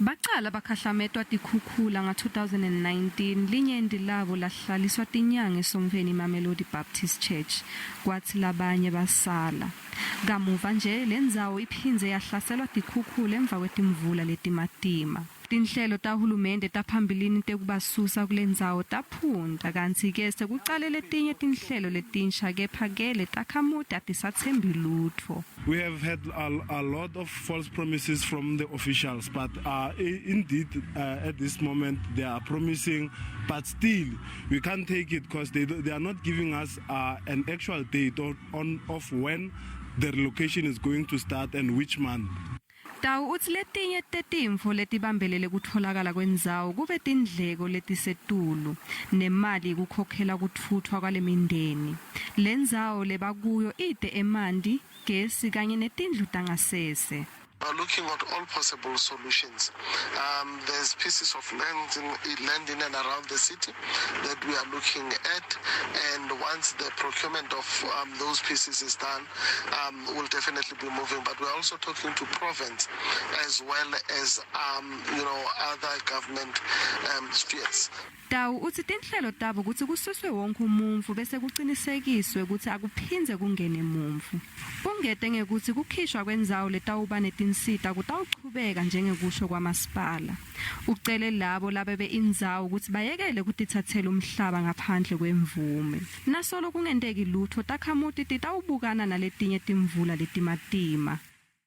Baqala bakhahlametwa tikhukhula nga-2019 linyendi labo lahlaliswa tinyanga eSongweni Mamelodi Baptist Church kwathi labanye basala. Kamuva nje lendzawo iphindze yahlaselwa tikhukhula emva kwetimvula letimatima. Tinhlelo tahulumende taphambilini tekubasusa kulendzawo taphunda kanti ke sekuqale letinye tinhlelo letinsha kepha ke leTakhamuti atisathembi lutho. We have had a lot of false promises from the officials, but indeed at this moment they are promising, but still we can't take it because they are not giving us an actual date of when the relocation is going to start and which month. Tawu uthi letinye tetimfo letibambelele kutfolakala kwendzawo kube tindleko letisetulu nemali ukukhokhela kutfutswa kwalemindeni. Lendzawo lebakuyo ide emanti, gesi kanye netindlu tangasese. We are looking at all possible solutions. There's pieces of land in and around the city that we are looking at, and once the procurement of those pieces is done, we'll definitely be moving. But we're also talking to province as well as other government spheres. Tawu uthi tinhlelo tabo ukuthi kususwe wonke umuntfu bese kucinisekiswe ukuthi akuphindze kungene umuntfu. Kungete ngekuthi kukhishwa kwendzawo letawuba netinsita kutawuchubeka njengekusho kwamasipala. Ucele labo labebe indzawo ukuthi bayekele kutithathela umhlaba ngaphandle kwemvume. Nasolo kungenteki lutho Takhamuti titawubukana naletinye timvula letimatima.